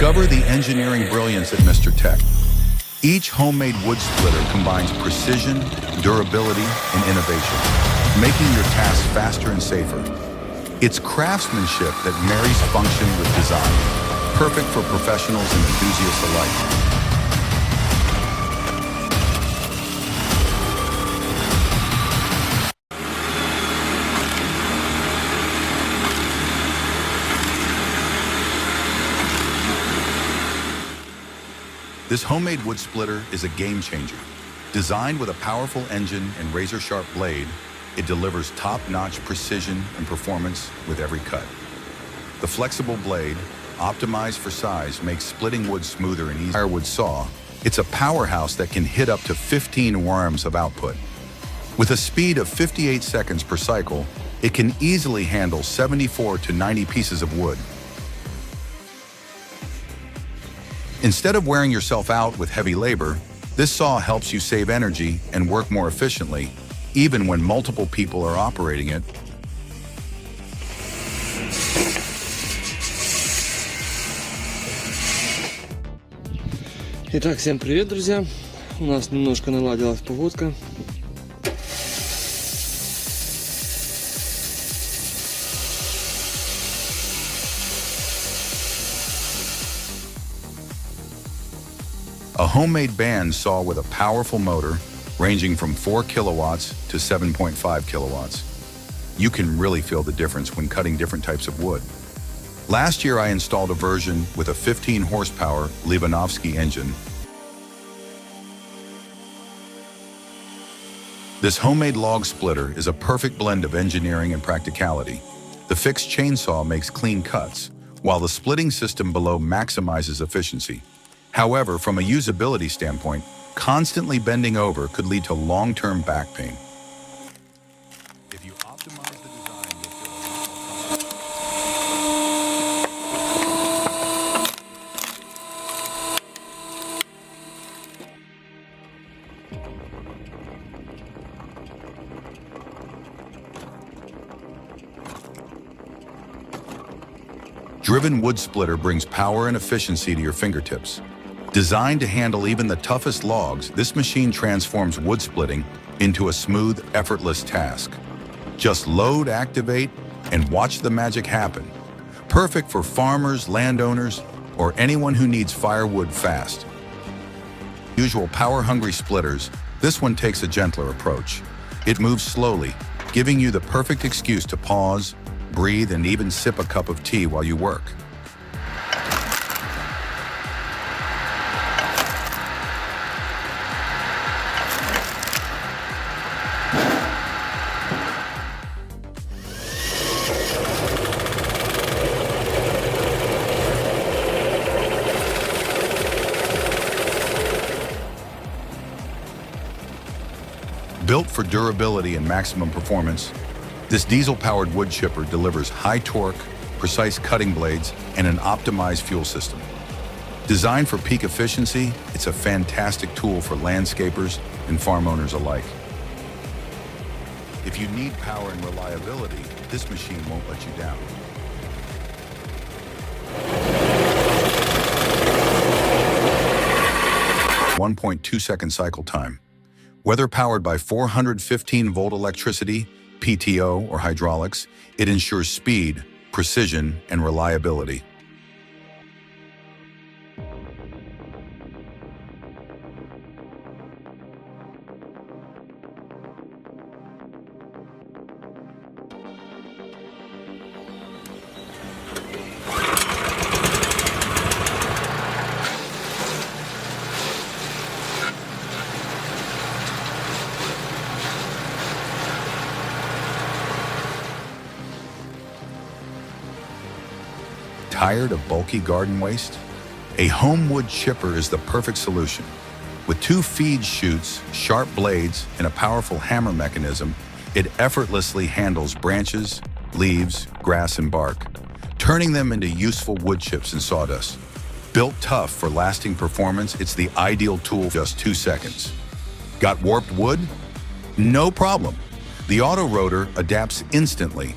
Discover the engineering brilliance at Mr. Tech. Each homemade wood splitter combines precision, durability, and innovation, making your tasks faster and safer. It's craftsmanship that marries function with design, perfect for professionals and enthusiasts alike. This homemade wood splitter is a game changer. Designed with a powerful engine and razor-sharp blade, it delivers top-notch precision and performance with every cut. The flexible blade, optimized for size, makes splitting wood smoother and easier. Firewood saw, it's a powerhouse that can hit up to 15 worms of output. With a speed of 58 seconds per cycle, it can easily handle 74 to 90 pieces of wood. Instead of wearing yourself out with heavy labor, this saw helps you save energy and work more efficiently, even when multiple people are operating it. Итак, всем привет, друзья! У нас немножко наладилась погодка. A homemade band saw with a powerful motor ranging from 4 kilowatts to 7.5 kilowatts. You can really feel the difference when cutting different types of wood. Last year I installed a version with a 15 horsepower Libanovsky engine. This homemade log splitter is a perfect blend of engineering and practicality. The fixed chainsaw makes clean cuts, while the splitting system below maximizes efficiency. However, from a usability standpoint, constantly bending over could lead to long-term back pain. If you optimize the design, Driven wood splitter brings power and efficiency to your fingertips. Designed to handle even the toughest logs, this machine transforms wood splitting into a smooth, effortless task. Just load, activate, and watch the magic happen. Perfect for farmers, landowners, or anyone who needs firewood fast. Usual power-hungry splitters, this one takes a gentler approach. It moves slowly, giving you the perfect excuse to pause, breathe, and even sip a cup of tea while you work. Built for durability and maximum performance, this diesel-powered wood chipper delivers high torque, precise cutting blades, and an optimized fuel system. Designed for peak efficiency, it's a fantastic tool for landscapers and farm owners alike. If you need power and reliability, this machine won't let you down. .2-second cycle time. Whether powered by 415-volt electricity, PTO, or hydraulics, it ensures speed, precision, and reliability. Tired of bulky garden waste? A home wood chipper is the perfect solution. With 2 feed chutes, sharp blades, and a powerful hammer mechanism, it effortlessly handles branches, leaves, grass, and bark, turning them into useful wood chips and sawdust. Built tough for lasting performance, it's the ideal tool for just 2 seconds. Got warped wood? No problem. The auto rotor adapts instantly.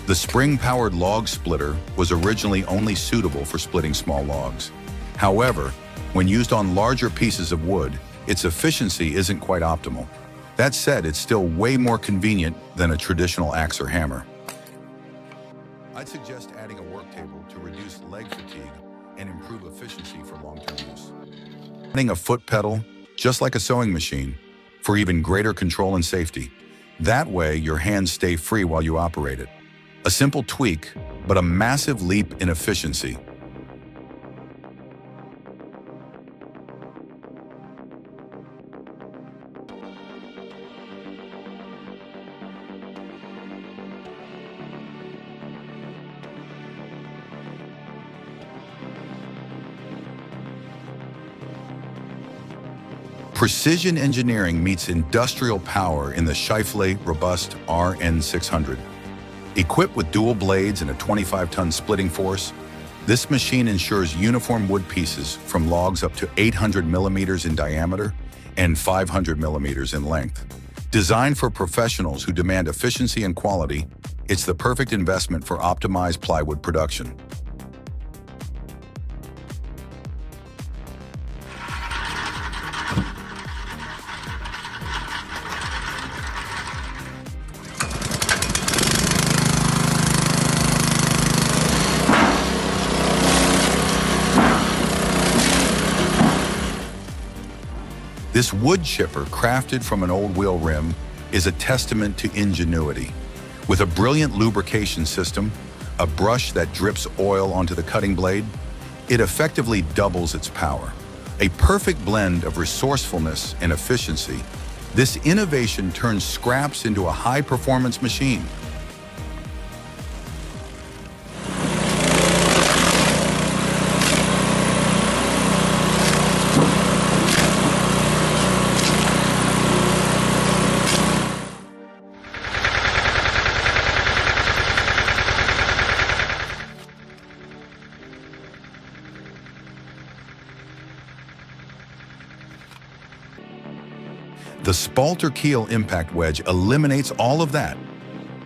The spring-powered log splitter was originally only suitable for splitting small logs. However, when used on larger pieces of wood, its efficiency isn't quite optimal. That said, it's still way more convenient than a traditional axe or hammer. I'd suggest adding a work table to reduce leg fatigue and improve efficiency for long-term use. Adding a foot pedal, just like a sewing machine, for even greater control and safety. That way, your hands stay free while you operate it. A simple tweak, but a massive leap in efficiency. Precision engineering meets industrial power in the Scheifele Robust RN600. Equipped with dual blades and a 25-ton splitting force, this machine ensures uniform wood pieces from logs up to 800 millimeters in diameter and 500 millimeters in length. Designed for professionals who demand efficiency and quality, it's the perfect investment for optimized plywood production. This wood chipper, crafted from an old wheel rim, is a testament to ingenuity. With a brilliant lubrication system, a brush that drips oil onto the cutting blade, it effectively doubles its power. A perfect blend of resourcefulness and efficiency, this innovation turns scraps into a high-performance machine. The Spalter keel impact wedge eliminates all of that.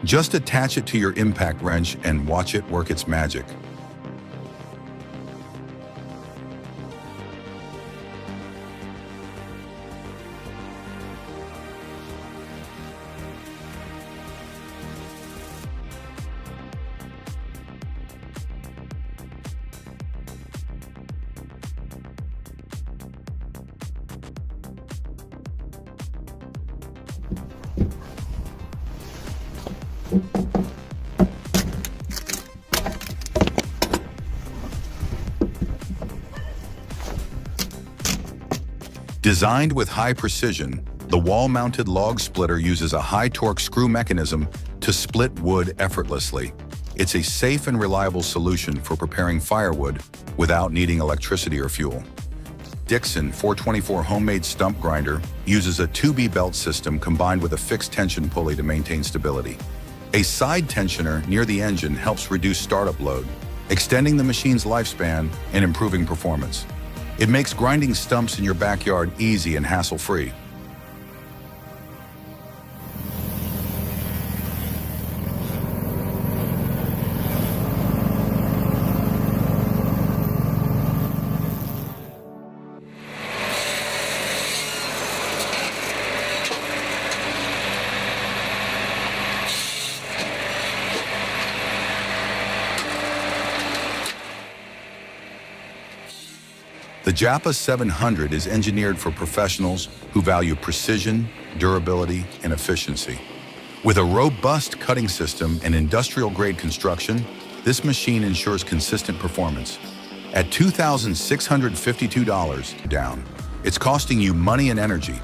Just attach it to your impact wrench and watch it work its magic. Designed with high precision, the wall-mounted log splitter uses a high-torque screw mechanism to split wood effortlessly. It's a safe and reliable solution for preparing firewood without needing electricity or fuel. Dixon 424 homemade stump grinder uses a 2B belt system combined with a fixed tension pulley to maintain stability. A side tensioner near the engine helps reduce startup load, extending the machine's lifespan and improving performance. It makes grinding stumps in your backyard easy and hassle-free. The Japa 700 is engineered for professionals who value precision, durability, and efficiency. With a robust cutting system and industrial-grade construction, this machine ensures consistent performance. At $2,652 down, it's costing you money and energy.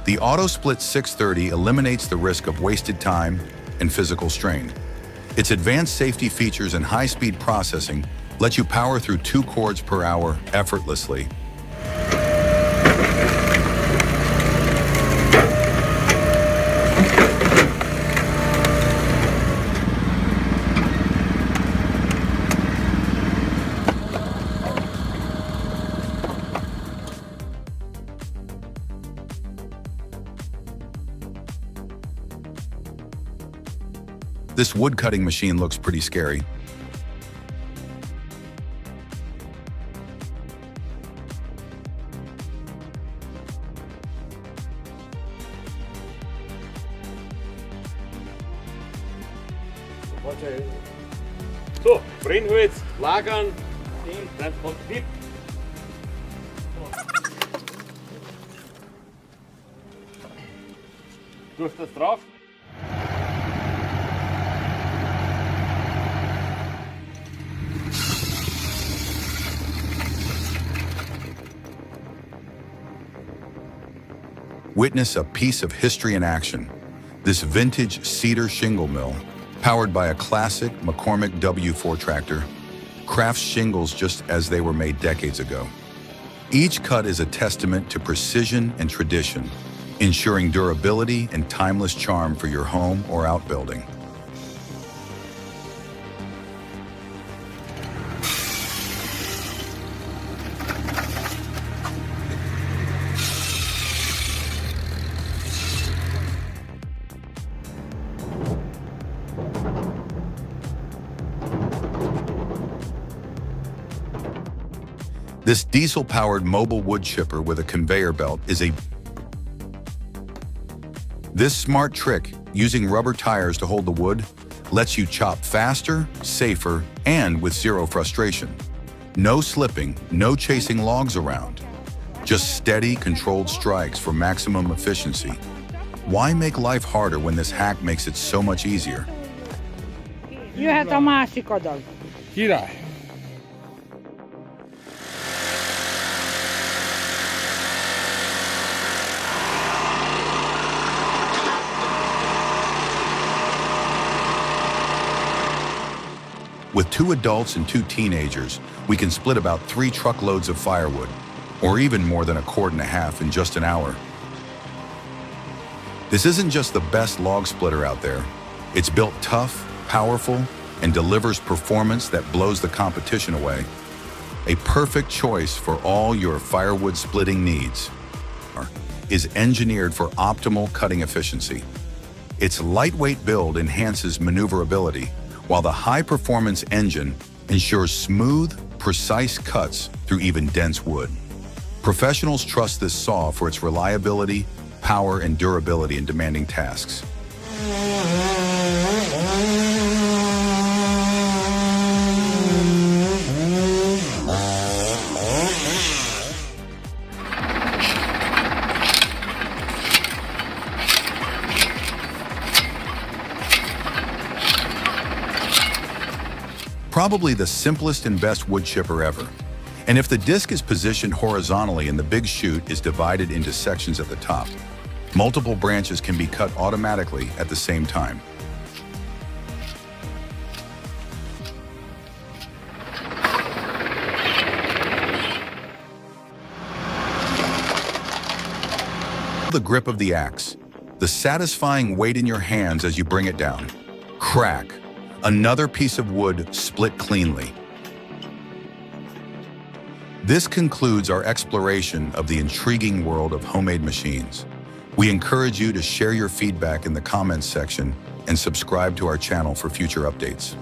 The Auto Split 630 eliminates the risk of wasted time and physical strain. Its advanced safety features and high-speed processing let you power through 2 cords per hour effortlessly. This wood cutting machine looks pretty scary. So, Brennholz lagern, dann kommt mit. Durch das drauf. Witness a piece of history in action. This vintage cedar shingle mill, powered by a classic McCormick W4 tractor, crafts shingles just as they were made decades ago. Each cut is a testament to precision and tradition, ensuring durability and timeless charm for your home or outbuilding. This diesel-powered mobile wood chipper with a conveyor belt is This smart trick, using rubber tires to hold the wood, lets you chop faster, safer, and with zero frustration. No slipping, no chasing logs around. Just steady, controlled strikes for maximum efficiency. Why make life harder when this hack makes it so much easier? Jöhet a másik adag. Király! With 2 adults and 2 teenagers, we can split about 3 truckloads of firewood, or even more than a cord and a half in just an hour. This isn't just the best log splitter out there. It's built tough, powerful, and delivers performance that blows the competition away. A perfect choice for all your firewood splitting needs. Is engineered for optimal cutting efficiency. Its lightweight build enhances maneuverability, while the high-performance engine ensures smooth, precise cuts through even dense wood. Professionals trust this saw for its reliability, power, and durability in demanding tasks. Probably the simplest and best wood chipper ever. And if the disc is positioned horizontally and the big chute is divided into sections at the top, multiple branches can be cut automatically at the same time. The grip of the axe, the satisfying weight in your hands as you bring it down. Crack. Another piece of wood split cleanly. This concludes our exploration of the intriguing world of homemade machines. We encourage you to share your feedback in the comments section and subscribe to our channel for future updates.